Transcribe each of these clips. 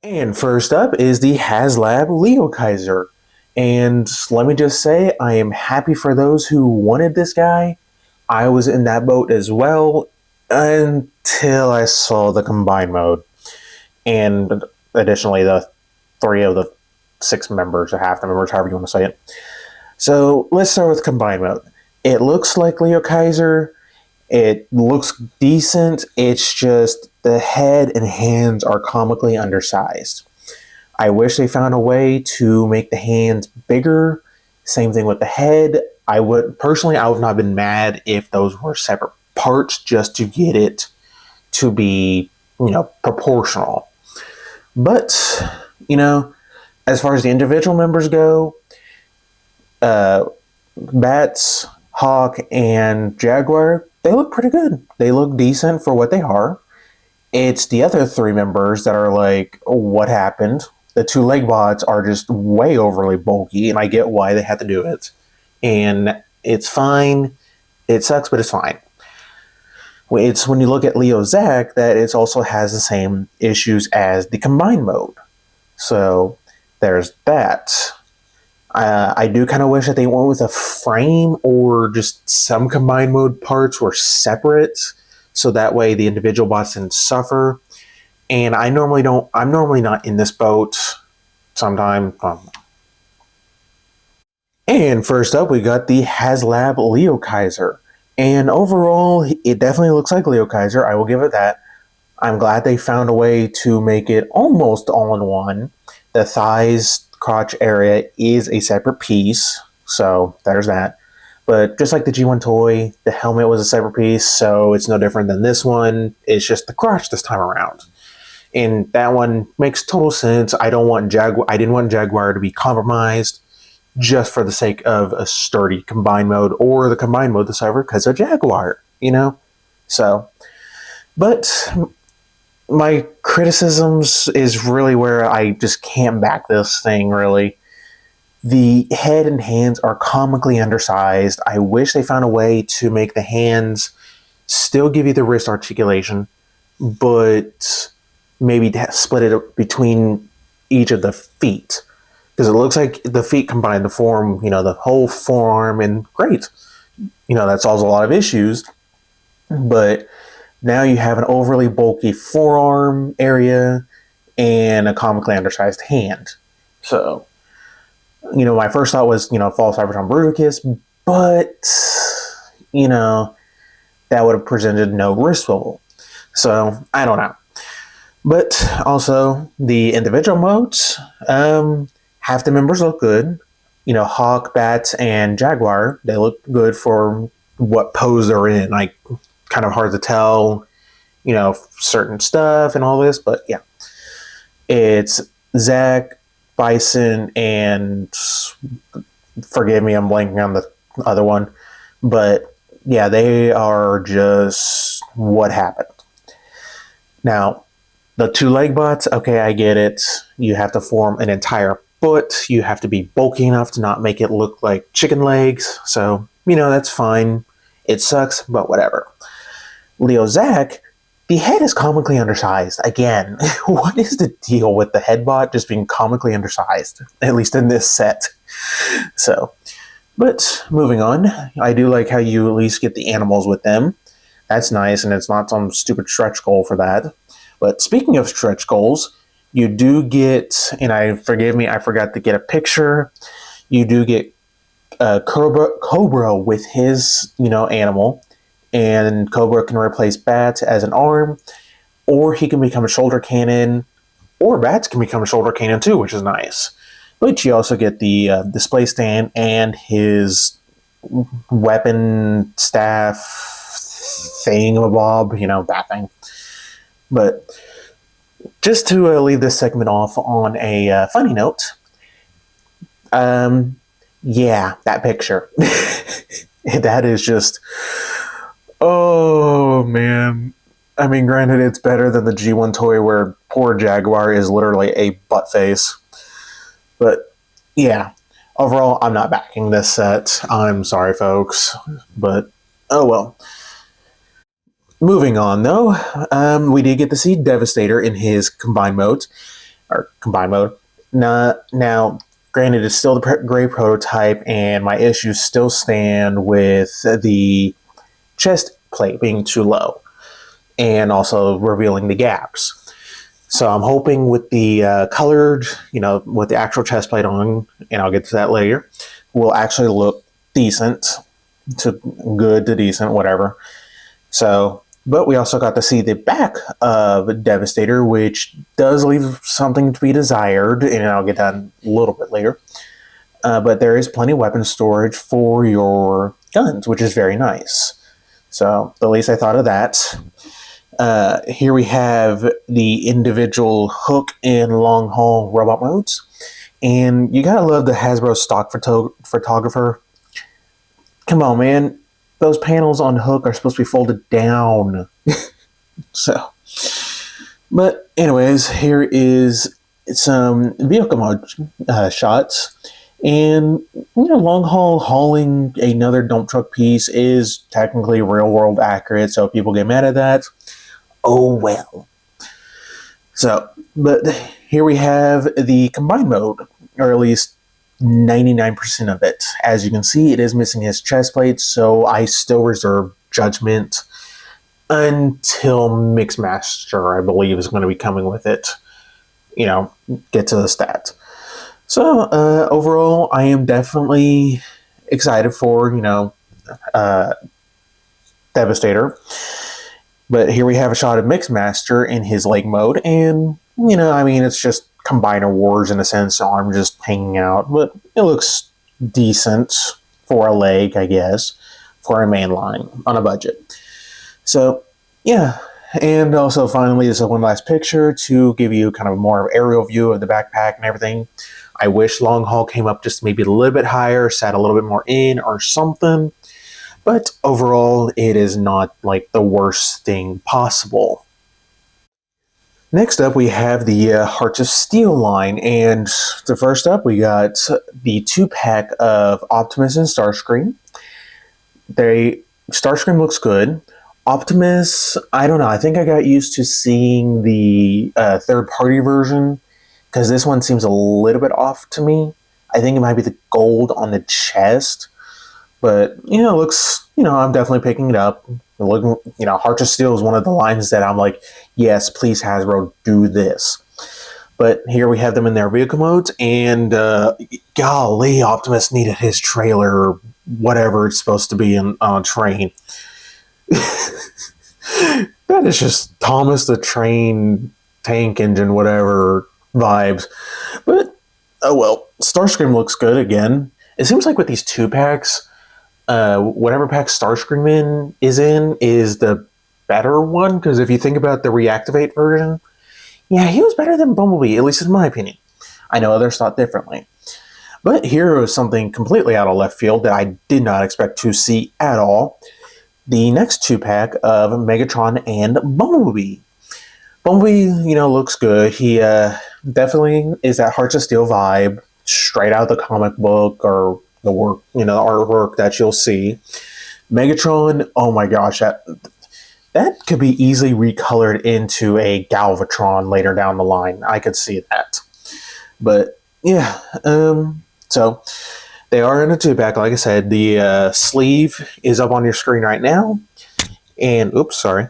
And first up is the Haslab Leo Kaiser. And let me just say, I am happy for those who wanted this guy. I was in that boat as well until I saw the combined mode. And additionally, the three of the six members, or half the members, however you want to say it. So let's start with combined mode. It looks like Leo Kaiser. It looks decent. It's just the head and hands are comically undersized. I wish they found a way to make the hands bigger. Same thing with the head. I would have not been mad if those were separate parts just to get it to be, proportional. But, as far as the individual members go, Bats, Hawk, and Jaguar, they look pretty good. They look decent for what they are. It's the other three members that are like, what happened? The two leg bots are just way overly bulky, and I get why they had to do it. And it's fine. It sucks, but it's fine. It's when you look at Leo Zack that it also has the same issues as the combined mode. So there's that. I do kind of wish that they went with a frame or just some combined mode parts were separate, so that way the individual bots didn't suffer. And I'm normally not in this boat sometime. And first up, we got the Haslab Leo Kaiser. And overall, it definitely looks like Leo Kaiser. I will give it that. I'm glad they found a way to make it almost all in one. The thighs, crotch area is a separate piece, so there's that. But just like the G1 toy, the helmet was a separate piece, so it's no different than this one. It's just the crotch this time around. And that one makes total sense. I didn't want Jaguar to be compromised just for the sake of a sturdy combined mode or the combined mode to suffer because of Jaguar, So, but my criticisms is really where I just can't back this thing, really. The head and hands are comically undersized. I wish they found a way to make the hands still give you the wrist articulation, but maybe split it between each of the feet. Because it looks like the feet combine to form, the whole forearm, and great. That solves a lot of issues. But now you have an overly bulky forearm area and a comically undersized hand. So, my first thought was, false Cybertron Bruticus, but, that would have presented no wrist swivel. So, I don't know. But also, the individual modes, half the members look good. Hawk, Bats, and Jaguar, they look good for what pose they're in. Like, kind of hard to tell, certain stuff and all this, but yeah. It's Zack, Bison, and forgive me, I'm blanking on the other one. But yeah, they are just what happened. Now, the two leg bots, okay, I get it. You have to form an entire foot. You have to be bulky enough to not make it look like chicken legs. So, that's fine. It sucks, but whatever. Leo Zack, the head is comically undersized. Again, what is the deal with the head bot just being comically undersized? At least in this set. So, but moving on, I do like how you at least get the animals with them. That's nice, and it's not some stupid stretch goal for that. But speaking of stretch goals, you do get, and forgive me, I forgot to get a picture. You do get Cobra with his, animal, and Cobra can replace Bats as an arm, or he can become a shoulder cannon, or Bats can become a shoulder cannon too, which is nice. But you also get the display stand and his weapon staff thingamabob, that thing. But just to leave this segment off on a funny note, yeah, that picture. That is just, oh man. I mean, granted, it's better than the G1 toy where poor Jaguar is literally a butt face. But yeah, overall, I'm not backing this set. I'm sorry, folks. But oh well. Moving on, though, we did get to see Devastator in his combined modes. or combined mode. Now, granted, it's still the gray prototype, and my issues still stand with the chest plate being too low, and also revealing the gaps. So I'm hoping with the colored, with the actual chest plate on, and I'll get to that later, will actually look decent to good to decent, whatever. So, but we also got to see the back of Devastator, which does leave something to be desired, and I'll get that a little bit later. But there is plenty of weapon storage for your guns, which is very nice. So, at least I thought of that. Here we have the individual hook and long haul robot modes. And you gotta love the Hasbro stock photographer. Come on, man. Those panels on hook are supposed to be folded down. So, but anyways, here is some vehicle mode shots. And, long haul hauling another dump truck piece is technically real world accurate, so people get mad at that. Oh well. So, but here we have the combined mode, or at least 99% of it. As you can see, it is missing his chest plate, so I still reserve judgment until Mixmaster, I believe, is going to be coming with it. Get to the stats. So, overall, I am definitely excited for, Devastator. But here we have a shot of Mixmaster in his leg mode, and, it's just Combiner Wars in a sense, arm just hanging out, but it looks decent for a leg, I guess, for a mainline on a budget. So, yeah. And also, finally, this is one last picture to give you kind of more of an aerial view of the backpack and everything. I wish Long Haul came up just maybe a little bit higher, sat a little bit more in or something. But overall, it is not like the worst thing possible. Next up, we have the Hearts of Steel line, and the first up, we got the 2-pack of Optimus and Starscream. Starscream looks good. Optimus, I don't know, I think I got used to seeing the third-party version, because this one seems a little bit off to me. I think it might be the gold on the chest, but, it looks, I'm definitely picking it up. Hearts of Steel is one of the lines that I'm like, yes, please Hasbro, do this. But here we have them in their vehicle modes, and golly, Optimus needed his trailer, or whatever it's supposed to be on a train. That is just Thomas the Train Tank Engine, whatever vibes. But, oh well, Starscream looks good again. It seems like with these 2-packs, whatever pack Starscream is the better one, because if you think about the Reactivate version, yeah, he was better than Bumblebee, at least in my opinion. I know others thought differently. But here was something completely out of left field that I did not expect to see at all. The next 2-pack of Megatron and Bumblebee. Bumblebee, looks good. He definitely is that Hearts of Steel vibe, straight out of the comic book or the work, the artwork that you'll see. Megatron, oh my gosh, that could be easily recolored into a Galvatron later down the line. I could see that. But yeah, so they are in a 2-pack, like I said. The sleeve is up on your screen right now. And, oops, sorry,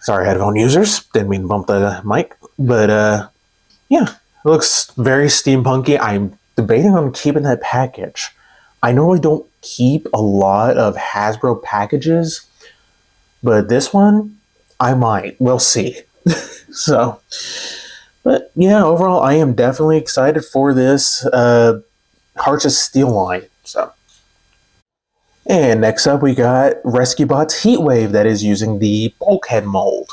headphone users. Didn't mean to bump the mic. But, yeah, it looks very steampunky. I'm debating on keeping that package. I normally don't keep a lot of Hasbro packages, but this one, I might. We'll see. So, but yeah, overall, I am definitely excited for this Hearts of Steel line. So, and next up, we got Rescue Bot's Heatwave that is using the bulkhead mold.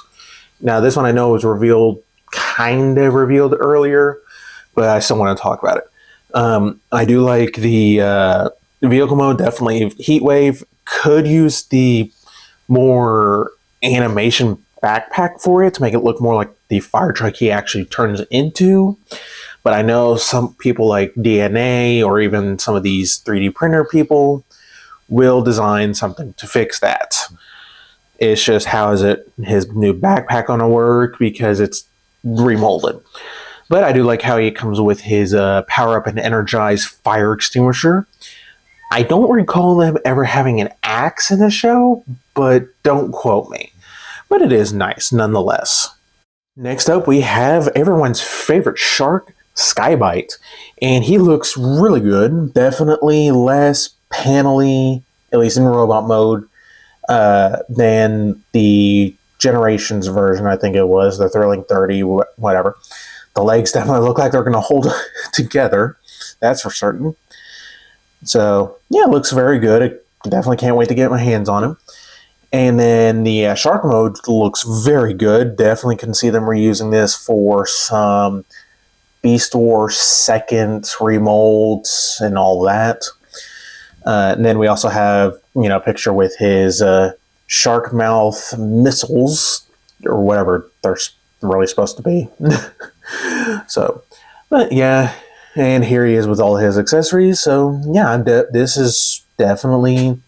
Now, this one I know was kind of revealed earlier, but I still want to talk about it. I do like the vehicle mode, definitely. Heatwave could use the more animation backpack for it to make it look more like the fire truck he actually turns into. But I know some people like DNA or even some of these 3D printer people will design something to fix that. It's just how is his new backpack going to work because it's remolded. But I do like how he comes with his power up and energized fire extinguisher. I don't recall them ever having an axe in the show, but don't quote me. But it is nice nonetheless. Next up, we have everyone's favorite shark, Skybite, and he looks really good. Definitely less panely, at least in robot mode, than the Generations version, I think it was, the Thrilling 30, whatever. The legs definitely look like they're going to hold together, that's for certain. So, yeah, it looks very good. I definitely can't wait to get my hands on him. And then the shark mode looks very good. Definitely can see them reusing this for some Beast Wars second remolds and all that. And then we also have, a picture with his shark mouth missiles, or whatever they're really supposed to be. So, but yeah, and here he is with all his accessories. So yeah, this is definitely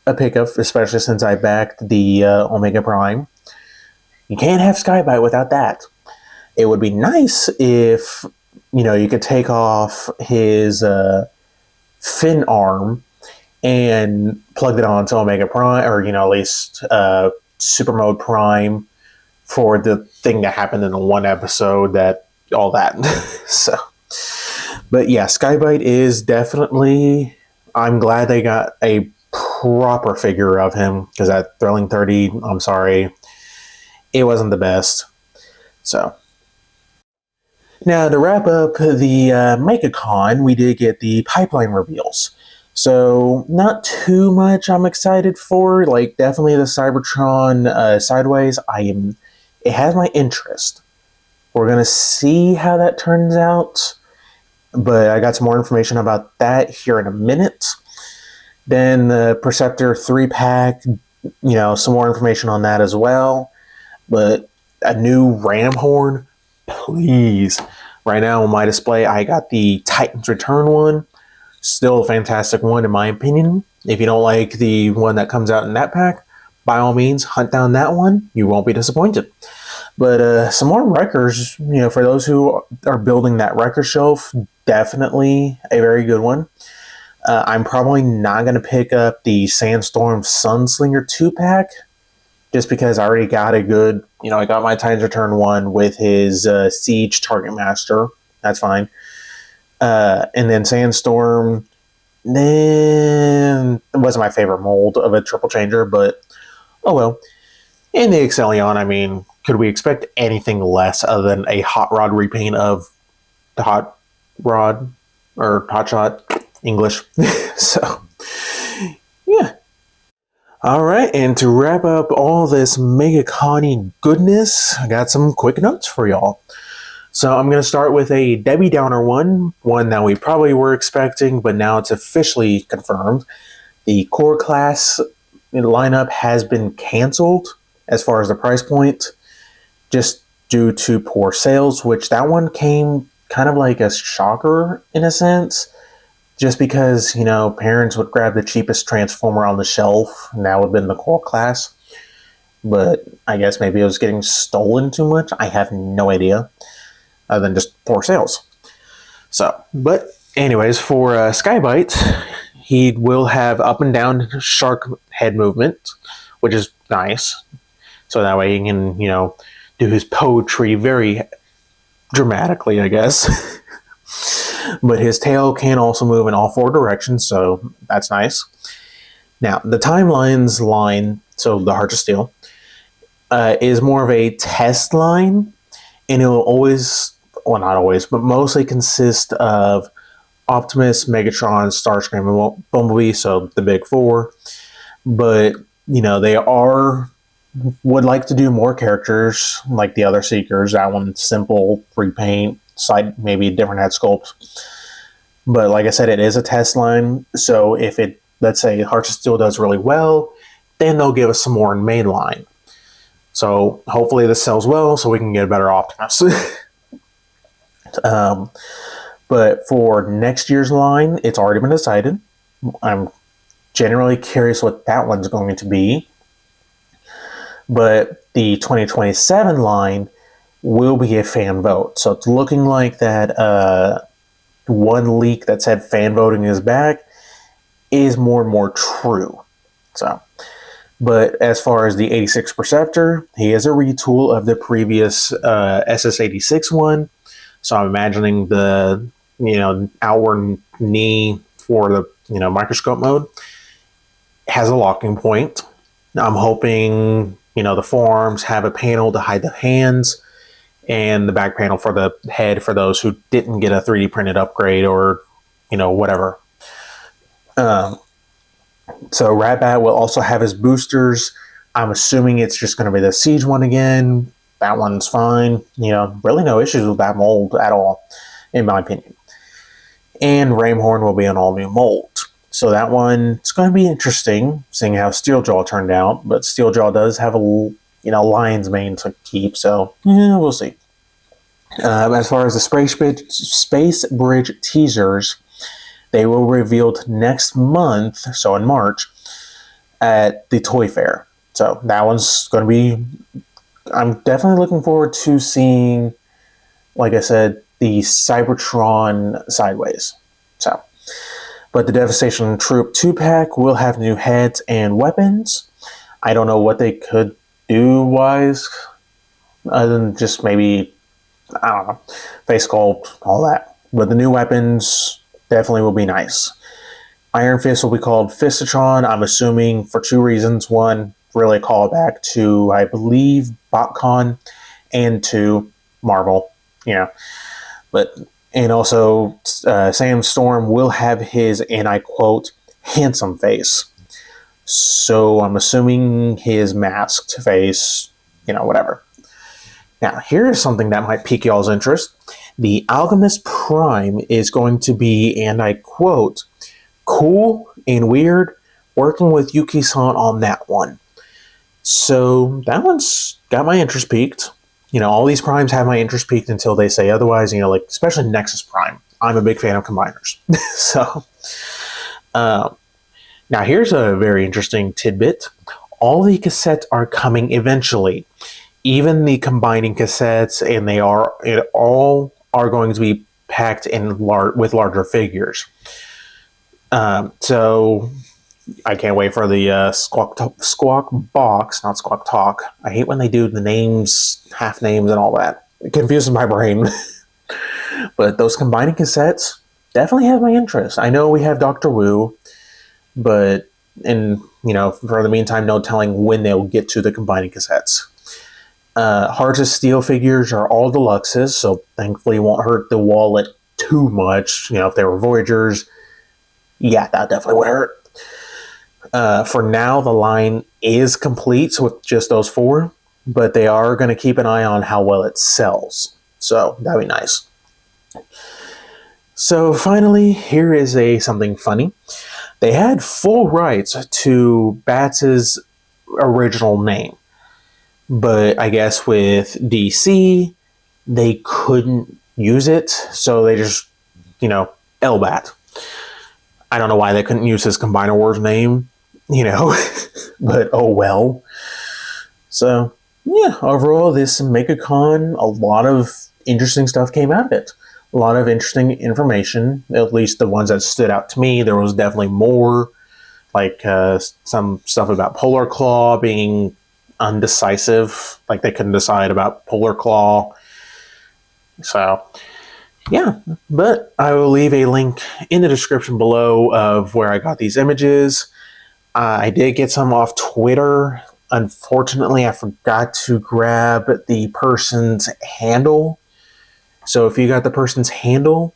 a pickup, especially since I backed the Omega Prime. You can't have Skybite without that. It would be nice if, you could take off his fin arm and plug it onto Omega Prime, or, at least Super Mode Prime for the thing that happened in the one episode, all that. So, but yeah, Skybite is definitely, I'm glad they got a proper figure of him, because that Thrilling 30, I'm sorry, it wasn't the best. So, now to wrap up the Megacon, we did get the pipeline reveals. So, not too much I'm excited for. Like, definitely the Cybertron Sideways, it has my interest. We're going to see how that turns out, but I got some more information about that here in a minute. Then the Perceptor 3-pack, some more information on that as well. But a new Ram Horn, please. Right now on my display, I got the Titan's Return one. Still a fantastic one in my opinion. If you don't like the one that comes out in that pack, by all means, hunt down that one. You won't be disappointed. But some more Wreckers, for those who are building that Wrecker shelf, definitely a very good one. I'm probably not going to pick up the Sandstorm Sunslinger 2-pack, just because I already got a good, I got my Titan's Return one with his Siege Target Master. That's fine. And then Sandstorm, then it wasn't my favorite mold of a triple changer, but oh well. And the Excellion, could we expect anything less other than a Hot Rod repaint of the Hot Rod, or Hot Shot, English. So, yeah. Alright, and to wrap up all this Megacon goodness, I got some quick notes for y'all. So I'm going to start with a Debbie Downer one that we probably were expecting, but now it's officially confirmed. The core class lineup has been canceled as far as the price point, just due to poor sales, which that one came kind of like a shocker in a sense, just because, parents would grab the cheapest Transformer on the shelf, and that would have been the core class. But I guess maybe it was getting stolen too much. I have no idea, other than just poor sales. So, but anyways, for Skybite, he will have up and down shark head movement, which is nice. So that way he can, do his poetry very dramatically, I guess. But his tail can also move in all four directions, so that's nice. Now, the Timelines line, so the Hearts of Steel, is more of a test line, and it will always, well, not always, but mostly consist of Optimus, Megatron, Starscream, and Bumblebee, so the big four. But, they would like to do more characters like the other Seekers. That one, simple repaint, side, maybe different head sculpts. But like I said, it is a test line, so if it, let's say, Hearts of Steel does really well, then they'll give us some more in mainline. So hopefully this sells well, so we can get a better Optimus. But for next year's line, it's already been decided. I'm generally curious what that one's going to be. But the 2027 line will be a fan vote. So it's looking like that one leak that said fan voting is back is more and more true. So, but as far as the 86 Perceptor, he is a retool of the previous SS86 one. So I'm imagining the outward knee for the microscope mode has a locking point. I'm hoping the forearms have a panel to hide the hands, and the back panel for the head for those who didn't get a 3D printed upgrade or whatever. So Ratbat will also have his boosters. I'm assuming it's just going to be the Siege one again. That one's fine. Really no issues with that mold at all, in my opinion. And Ramhorn will be an all-new mold. So that one, it's going to be interesting, seeing how Steeljaw turned out. But Steeljaw does have a lion's mane to keep, so yeah, we'll see. As far as the Space Bridge teasers, they will be revealed next month, so in March, at the Toy Fair. So that one's going to be... I'm definitely looking forward to seeing, like I said, the Cybertron Sideways. So, but the Devastation Troop 2-pack will have new heads and weapons. I don't know what they could do wise, other than just maybe, I don't know, face sculpt, all that. But the new weapons definitely will be nice. Iron Fist will be called Fistatron, I'm assuming for two reasons. One, really a callback to, I believe, BotCon, and to Marvel, and also Sam Storm will have his, and I quote, handsome face. So I'm assuming his masked face, whatever. Now, here's something that might pique y'all's interest. The Alchemist Prime is going to be, and I quote, cool and weird, working with Yuki-san on that one. So that one's got my interest piqued. All these primes have my interest piqued until they say otherwise, like especially Nexus Prime. I'm a big fan of combiners. So, now here's a very interesting tidbit. All the cassettes are coming eventually. Even the combining cassettes, and all are going to be packed in with larger figures. So I can't wait for the Squawk Box, not Squawk Talk. I hate when they do the names, half names, and all that. It confuses my brain. But those combining cassettes definitely have my interest. I know we have Dr. Wu, but for the meantime, no telling when they'll get to the combining cassettes. Hearts of Steel figures are all deluxes, so thankfully it won't hurt the wallet too much. If they were Voyagers, yeah, that definitely would hurt. For now, the line is complete with just those 4, but they are going to keep an eye on how well it sells. So that'd be nice. So finally, here is something funny. They had full rights to Bats' original name, but I guess with DC, they couldn't use it, so they just, Elbat. I don't know why they couldn't use his Combiner Wars name, but oh well. So, yeah, overall, this Megacon, a lot of interesting stuff came out of it. A lot of interesting information, at least the ones that stood out to me. There was definitely more, like some stuff about Polar Claw being undecisive, like they couldn't decide about Polar Claw. So, yeah, but I will leave a link in the description below of where I got these images. I did get some off Twitter. Unfortunately, I forgot to grab the person's handle. So if you got the person's handle,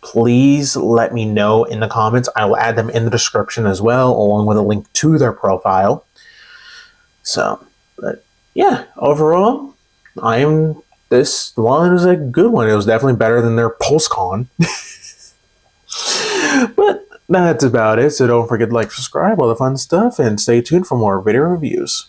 please let me know in the comments. I will add them in the description as well, along with a link to their profile. So, but yeah, overall, this one was a good one. It was definitely better than their PulseCon. But that's about it. So don't forget to like, subscribe, all the fun stuff, and stay tuned for more video reviews.